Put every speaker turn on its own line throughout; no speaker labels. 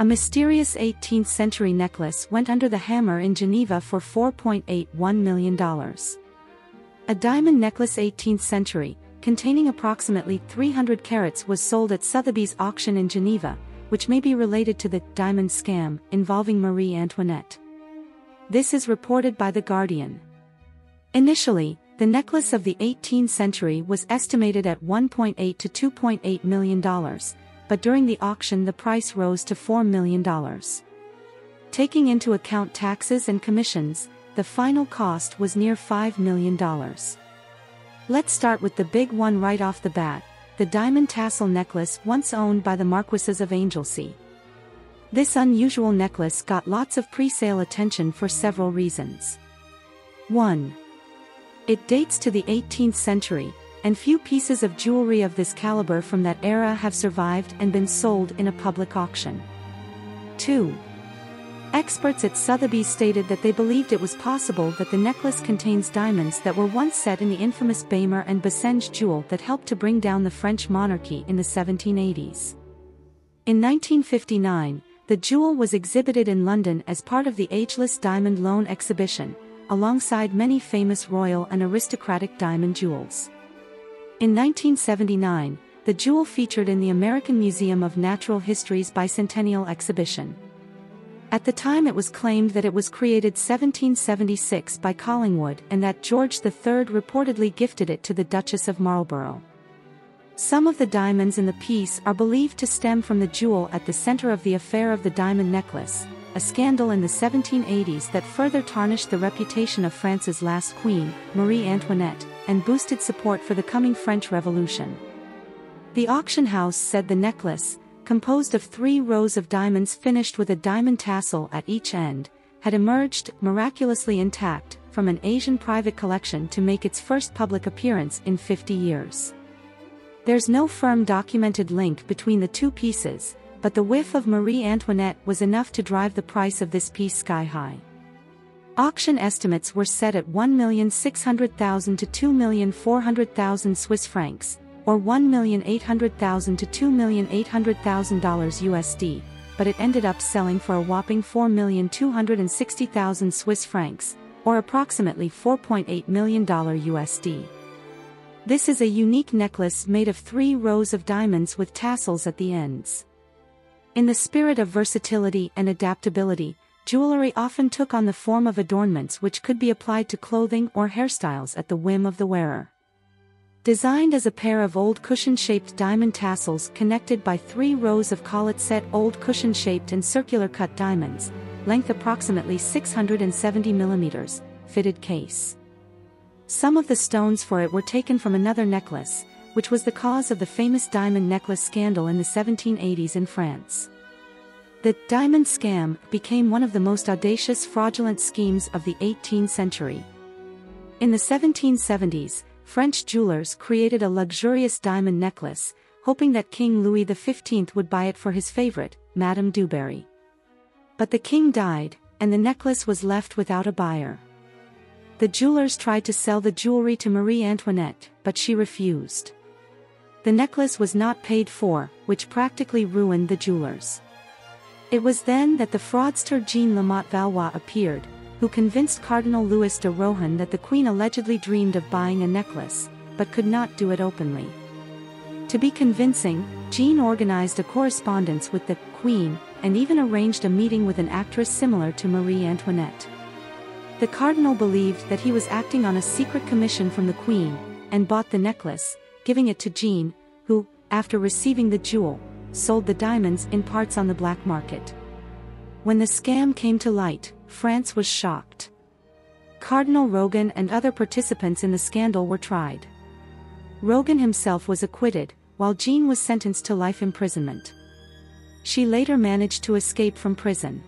A mysterious 18th-century necklace went under the hammer in Geneva for $4.81 million. A diamond necklace 18th century, containing approximately 300 carats, was sold at Sotheby's auction in Geneva, which may be related to the diamond scam involving Marie Antoinette. This is reported by The Guardian. Initially, the necklace of the 18th century was estimated at $1.8 to $2.8 million, but during the auction the price rose to $4 million. Taking into account taxes and commissions, the final cost was near $5 million. Let's start with the big one right off the bat, the diamond tassel necklace once owned by the Marquises of Anglesey. This unusual necklace got lots of pre-sale attention for several reasons. 1. It dates to the 18th century, and few pieces of jewelry of this caliber from that era have survived and been sold in a public auction. 2. Experts at Sotheby stated that they believed it was possible that the necklace contains diamonds that were once set in the infamous Baimer and Bassenge jewel that helped to bring down the French monarchy in the 1780s. In 1959, the jewel was exhibited in London as part of the Ageless Diamond Loan exhibition, alongside many famous royal and aristocratic diamond jewels. In 1979, the jewel featured in the American Museum of Natural History's bicentennial exhibition. At the time it was claimed that it was created 1776 by Collingwood and that George III reportedly gifted it to the Duchess of Marlborough. Some of the diamonds in the piece are believed to stem from the jewel at the center of the affair of the diamond necklace, a scandal in the 1780s that further tarnished the reputation of France's last queen, Marie Antoinette, and boosted support for the coming French Revolution. The auction house said the necklace, composed of 3 rows of diamonds finished with a diamond tassel at each end, had emerged, miraculously intact, from an Asian private collection to make its first public appearance in 50 years. There's no firm documented link between the two pieces, but the whiff of Marie Antoinette was enough to drive the price of this piece sky high. Auction estimates were set at 1,600,000 to 2,400,000 Swiss francs, or $1,800,000 to $2,800,000 USD, but it ended up selling for a whopping 4,260,000 Swiss francs, or approximately $4.8 million USD. This is a unique necklace made of 3 rows of diamonds with tassels at the ends. In the spirit of versatility and adaptability, jewelry often took on the form of adornments which could be applied to clothing or hairstyles at the whim of the wearer. Designed as a pair of old cushion-shaped diamond tassels connected by 3 rows of collet-set old cushion-shaped and circular-cut diamonds, length approximately 670 mm, fitted case. Some of the stones for it were taken from another necklace, which was the cause of the famous diamond necklace scandal in the 1780s in France. The diamond scam became one of the most audacious fraudulent schemes of the 18th century. In the 1770s, French jewelers created a luxurious diamond necklace, hoping that King Louis XV would buy it for his favorite, Madame du Barry. But the king died, and the necklace was left without a buyer. The jewelers tried to sell the jewelry to Marie Antoinette, but she refused. The necklace was not paid for, which practically ruined the jewelers. It was then that the fraudster Jean Lamotte Valois appeared, who convinced Cardinal Louis de Rohan that the Queen allegedly dreamed of buying a necklace, but could not do it openly. To be convincing, Jean organized a correspondence with the Queen, and even arranged a meeting with an actress similar to Marie Antoinette. The Cardinal believed that he was acting on a secret commission from the Queen, and bought the necklace, giving it to Jean, who, after receiving the jewel, sold the diamonds in parts on the black market. When the scam came to light, France was shocked. Cardinal Rogan and other participants in the scandal were tried. Rogan himself was acquitted, while Jean was sentenced to life imprisonment. She later managed to escape from prison.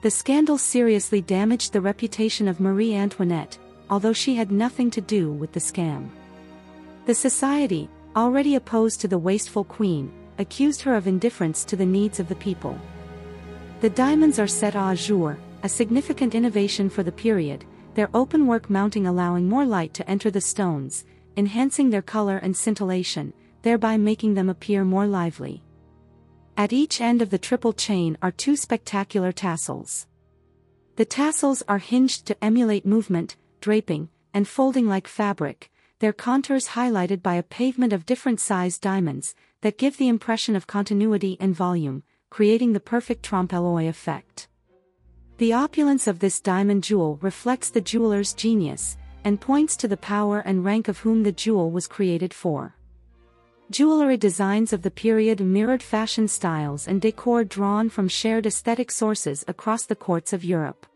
The scandal seriously damaged the reputation of Marie Antoinette, although she had nothing to do with the scam. The society, already opposed to the wasteful queen, accused her of indifference to the needs of the people. The diamonds are set à jour, a significant innovation for the period, their open-work mounting allowing more light to enter the stones, enhancing their color and scintillation, thereby making them appear more lively. At each end of the triple chain are two spectacular tassels. The tassels are hinged to emulate movement, draping, and folding like fabric, their contours highlighted by a pavement of different sized diamonds that give the impression of continuity and volume, creating the perfect trompe-l'oeil effect. The opulence of this diamond jewel reflects the jeweler's genius, and points to the power and rank of whom the jewel was created for. Jewelry designs of the period mirrored fashion styles and decor drawn from shared aesthetic sources across the courts of Europe.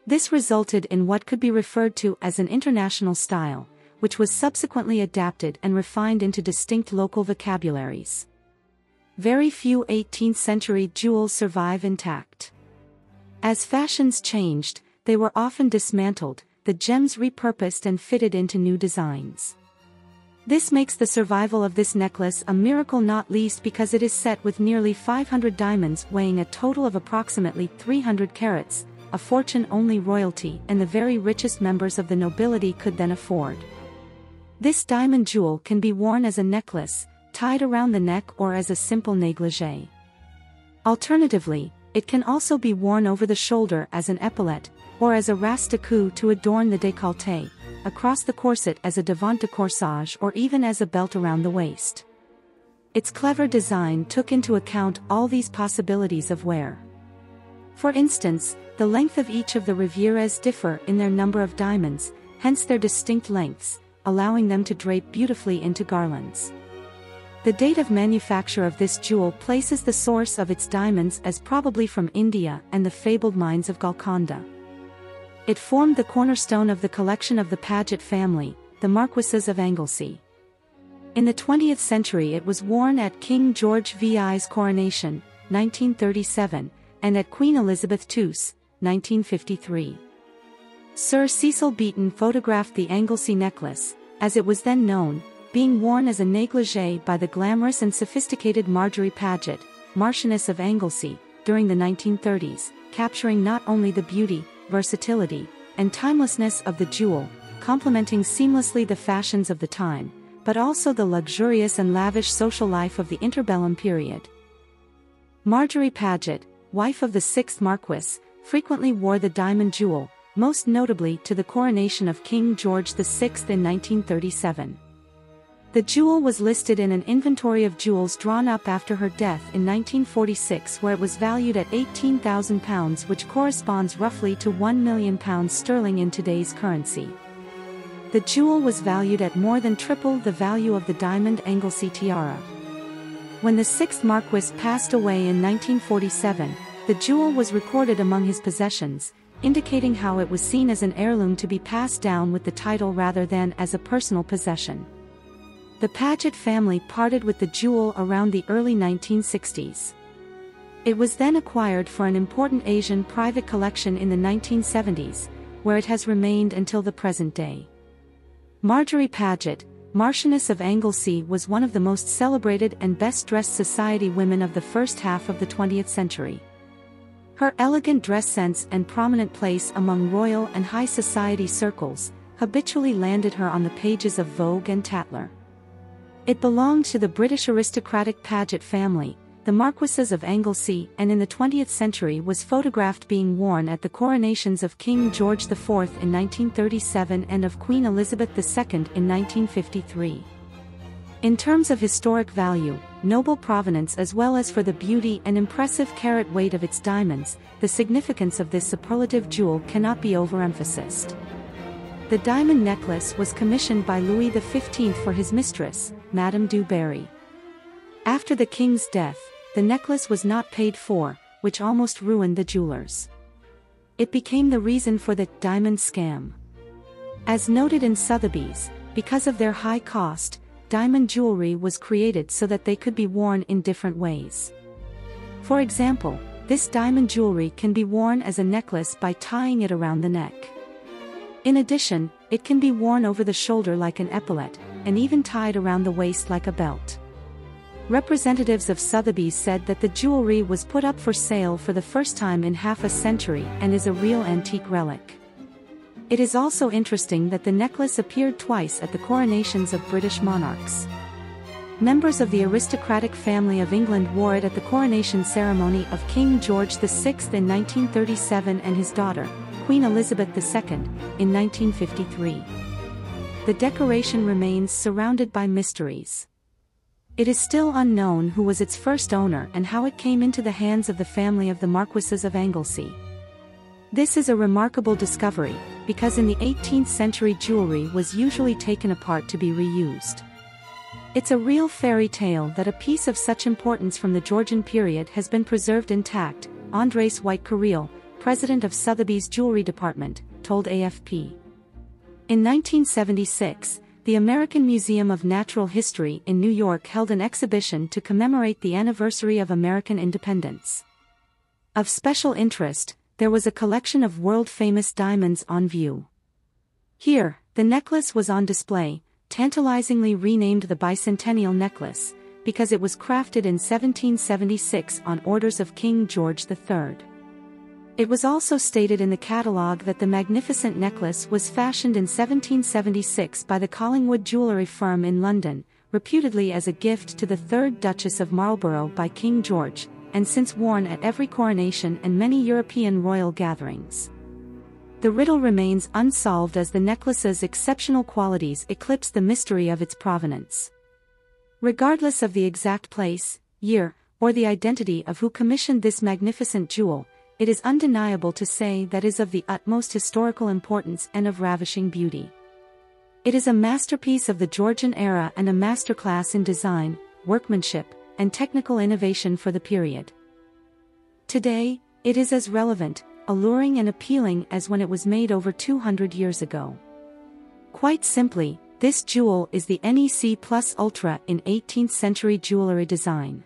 This resulted in what could be referred to as an international style, which was subsequently adapted and refined into distinct local vocabularies. Very few 18th century jewels survive intact. As fashions changed, they were often dismantled, the gems repurposed and fitted into new designs. This makes the survival of this necklace a miracle, not least because it is set with nearly 500 diamonds weighing a total of approximately 300 carats, a fortune only royalty and the very richest members of the nobility could then afford. This diamond jewel can be worn as a necklace, tied around the neck, or as a simple negligee. Alternatively, it can also be worn over the shoulder as an epaulette, or as a ras-de-cou to adorn the décolleté, across the corset as a devant de corsage, or even as a belt around the waist. Its clever design took into account all these possibilities of wear. For instance, the length of each of the rivieres differ in their number of diamonds, hence their distinct lengths, allowing them to drape beautifully into garlands. The date of manufacture of this jewel places the source of its diamonds as probably from India and the fabled mines of Golconda. It formed the cornerstone of the collection of the Paget family, the Marquises of Anglesey. In the 20th century it was worn at King George VI's coronation, 1937, and at Queen Elizabeth II's, 1953. Sir Cecil Beaton photographed the Anglesey necklace, as it was then known, being worn as a negligee by the glamorous and sophisticated Marjorie Paget, Marchioness of Anglesey, during the 1930s, capturing not only the beauty, versatility, and timelessness of the jewel, complementing seamlessly the fashions of the time, but also the luxurious and lavish social life of the interbellum period. Marjorie Paget, wife of the 6th Marquis, frequently wore the diamond jewel, most notably to the coronation of King George VI in 1937. The jewel was listed in an inventory of jewels drawn up after her death in 1946, where it was valued at £18,000, which corresponds roughly to £1 million sterling in today's currency. The jewel was valued at more than triple the value of the diamond Anglesey tiara. When the 6th Marquis passed away in 1947, the jewel was recorded among his possessions, indicating how it was seen as an heirloom to be passed down with the title rather than as a personal possession. The Paget family parted with the jewel around the early 1960s. It was then acquired for an important Asian private collection in the 1970s, where it has remained until the present day. Marjorie Paget, Marchioness of Anglesey, was one of the most celebrated and best-dressed society women of the first half of the 20th century. Her elegant dress sense and prominent place among royal and high society circles habitually landed her on the pages of Vogue and Tatler. It belonged to the British aristocratic Paget family, the Marquises of Anglesey, and in the 20th century was photographed being worn at the coronations of King George IV in 1937 and of Queen Elizabeth II in 1953. In terms of historic value, noble provenance, as well as for the beauty and impressive carat weight of its diamonds, the significance of this superlative jewel cannot be overemphasized. The diamond necklace was commissioned by Louis XV for his mistress, Madame du Barry. After the king's death, the necklace was not paid for, which almost ruined the jewelers. It became the reason for the diamond scam. As noted in Sotheby's, because of their high cost, diamond jewelry was created so that they could be worn in different ways. For example, this diamond jewelry can be worn as a necklace by tying it around the neck. In addition, it can be worn over the shoulder like an epaulette, and even tied around the waist like a belt. Representatives of Sotheby's said that the jewelry was put up for sale for the first time in half a century and is a real antique relic. It is also interesting that the necklace appeared twice at the coronations of British monarchs. Members of the aristocratic family of England wore it at the coronation ceremony of King George VI in 1937 and his daughter, Queen Elizabeth II, in 1953. The decoration remains surrounded by mysteries. It is still unknown who was its first owner and how it came into the hands of the family of the Marquesses of Anglesey. This is a remarkable discovery, because in the 18th century jewelry was usually taken apart to be reused. It's a real fairy tale that a piece of such importance from the Georgian period has been preserved intact, Andres White-Carril, president of Sotheby's jewelry department, told AFP. In 1976, the American Museum of Natural History in New York held an exhibition to commemorate the anniversary of American independence. Of special interest, there was a collection of world-famous diamonds on view. Here, the necklace was on display, tantalizingly renamed the Bicentennial Necklace, because it was crafted in 1776 on orders of King George III. It was also stated in the catalogue that the magnificent necklace was fashioned in 1776 by the Collingwood jewellery firm in London, reputedly as a gift to the 3rd Duchess of Marlborough by King George, and since worn at every coronation and many European royal gatherings. The riddle remains unsolved as the necklace's exceptional qualities eclipse the mystery of its provenance. Regardless of the exact place, year, or the identity of who commissioned this magnificent jewel, it is undeniable to say that it is of the utmost historical importance and of ravishing beauty. It is a masterpiece of the Georgian era and a masterclass in design, workmanship, and technical innovation for the period. Today, it is as relevant, alluring and appealing as when it was made over 200 years ago. Quite simply, this jewel is the NEC Plus Ultra in 18th century jewelry design.